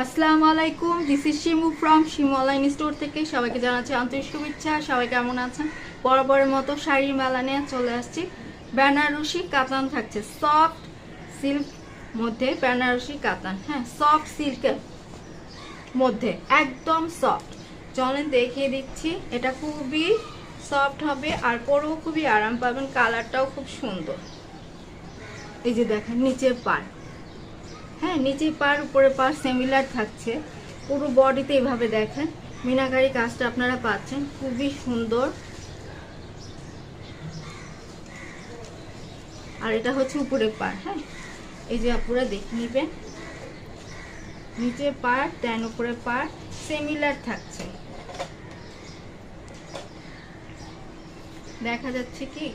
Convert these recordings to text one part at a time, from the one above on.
আসসালামু আলাইকুম, this is Shimu from Shimu online store থেকে সবাইকে জানাচ্ছি আন্তরিক শুভেচ্ছা। সবাই কেমন আছেন? বরাবরের মতো শাড়ির মেলা নিয়ে চলে আসছি। বেনারসি কাতান থাকছে, সফট সিল্ক মধ্যে বেনারসি কাতান, হ্যাঁ সফট সিল্কের মধ্যে একদম সফট। চলেন দেখিয়ে দিচ্ছি। এটা খুবই সফট হবে আর পরেও খুবই আরাম পাবেন, কালারটাও খুব সুন্দর। এই যে দেখেন নিচের পাড়, হ্যাঁ নিচে পার উপরে পার সিমিলার থাকছে। পুরো বডিতে এইভাবে দেখেন মিনাকারি কাজটা আপনারা পাচ্ছেন, খুবই সুন্দর। আর এটা হচ্ছে উপরে পার, হ্যাঁ এই যে আপনারা দেখে নেবেন নিচে পার দেন উপরে পার সিমিলার থাকছে। দেখা যাচ্ছে কি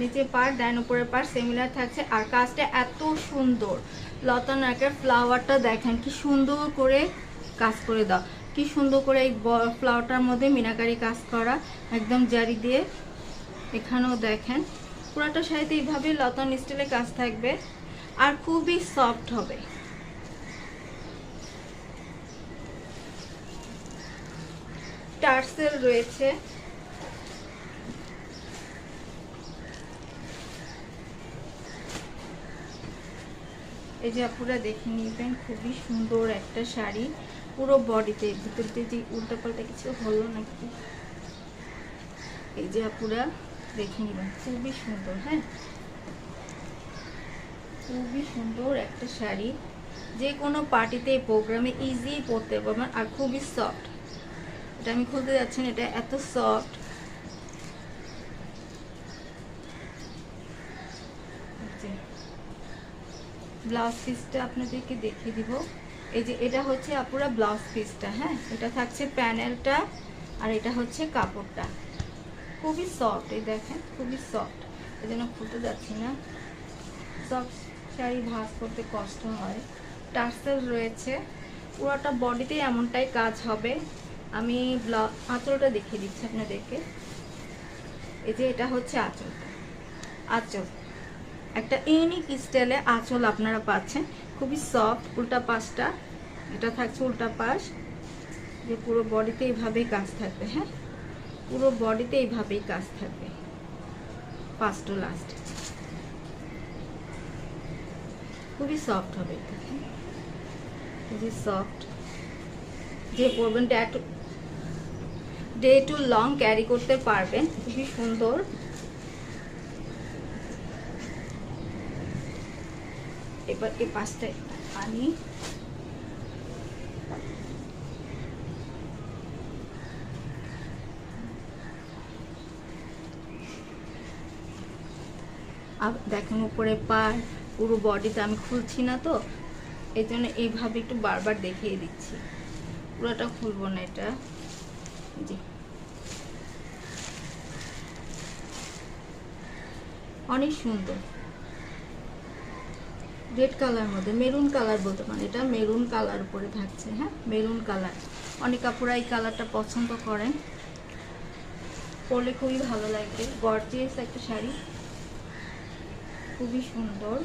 নিচে পার দেন উপরে পার সিমিলার থাকছে। আর কাজটা এত সুন্দর, লতা নাকের ফ্লাওয়ারটা দেখেন কি সুন্দর করে কাজ করে দাও, কি সুন্দর করে এই ফ্লাওয়ারটার মধ্যে মিনাকারি কাজ করা একদম জারি দিয়ে। এখানেও দেখেন পুরাটা শাড়িতে এইভাবে লতা স্টাইলে কাজ থাকবে আর খুবই সফট হবে। টার্সেল রয়েছে, এই যে আপুরা দেখে নিবেন খুবই সুন্দর একটা শাড়ি। পুরো বডিতে ভিতর দিয়ে যে উল্টা পাল্টা কিছু হলো নাকি, এই যে আপুরা দেখে নিবেন খুবই সুন্দর, হ্যাঁ খুবই সুন্দর একটা শাড়ি। যে কোনো পার্টিতে প্রোগ্রামে ইজি পরতে পারবেন আর খুবই সফট। এটা আমি খুলতে যাচ্ছি না, এটা এত সফট। ব্লাউজ পিসটা আপনাদেরকে দেখিয়ে দিব। এই যে এটা হচ্ছে আপুরা ব্লাউজ পিসটা, হ্যাঁ এটা থাকছে প্যানেলটা আর এটা হচ্ছে কাপড়টা, খুবই সফট। এই দেখেন খুবই সফট, এই জন্য খুলতে যাচ্ছি না, সফট শাড়ি ভাঁজ করতে কষ্ট হয়। টার্সেল রয়েছে, পুরোটা বডিতে এমনটাই কাজ হবে। আমি আঁচলটা দেখিয়ে দিচ্ছি আপনাদেরকে। এই যে এটা হচ্ছে আঁচলটা, আঁচল একটা ইউনিক স্টাইলে আঁচল আপনারা পাচ্ছেন, খুবই সফট। উল্টা পাশটা এটা থাকছে উল্টা পাশ, যে পুরো বডিতে এইভাবেই কাজ থাকবে, হ্যাঁ পুরো বডিতে এইভাবেই কাজ থাকবে ফার্স্ট টু লাস্ট। খুবই সফট হবে, খুবই সফট। যে পরবেন ডে টু লং ক্যারি করতে পারবেন, খুবই সুন্দর। এবার এই পাশটায় আনি, দেখেন উপরে পার পুরো বডিতে আমি খুলছি না তো, এই জন্য এইভাবে একটু বারবার দেখিয়ে দিচ্ছি, পুরোটা খুলবো না এটা। জি অনেক সুন্দর, রেড কালার মধ্যে মেরুন কালার বলতে পারেন, এটা মেরুন কালার উপরে থাকছে, হ্যাঁ মেরুন কালার। অনেক আপুরা এই কালারটা পছন্দ করেন, পরলে খুবই ভালো লাগবে। গর্জিয়াস একটা শাড়ি, খুবই সুন্দর।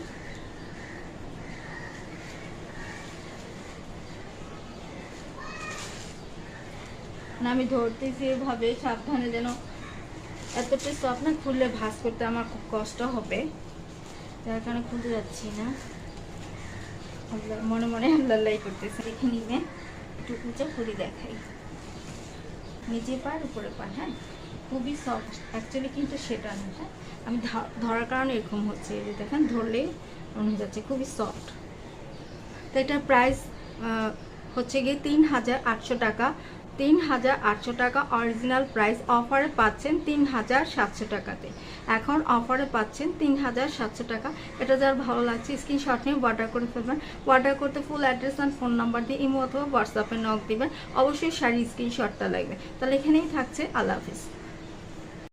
না আমি ধরতেছি এভাবে সাবধানে, যেন এতটা সফট না, খুললে ভাঁজ করতে আমার খুব কষ্ট হবে, যার কারণে খুলতে যাচ্ছি না। মনে মনে আল্লাহ করতেছে। দেখে নিবেন একটু উঁচা করে দেখাই, নিচে পার উপরে পার, হ্যাঁ খুবই সফট অ্যাকচুয়ালি, কিন্তু সেটা না, হ্যাঁ আমি ধরার কারণে এরকম হচ্ছে। এই যে দেখেন ধরলেই মনে যাচ্ছে খুবই সফট। তো এটার প্রাইস হচ্ছে গিয়ে ৩,৮০০ টাকা। ৩,৮০০ টাকা অরিজিনাল প্রাইস, অফারে পাচ্ছেন ৩,৭০০ টাকাতে। এখন অফারে পাচ্ছেন ৩,৭০০ টাকা। এটা যার ভালো লাগছে স্ক্রিনশট নিয়ে অর্ডার করে ফেলবেন। অর্ডার করতে full address and phone number দিয়ে ইমো অথবা হোয়াটসঅ্যাপে নক দিবেন। অবশ্যই শাড়ির স্ক্রিনশটটা লাগবে। তাহলে এখানেই থাকছে, আল্লাহ হাফিজ।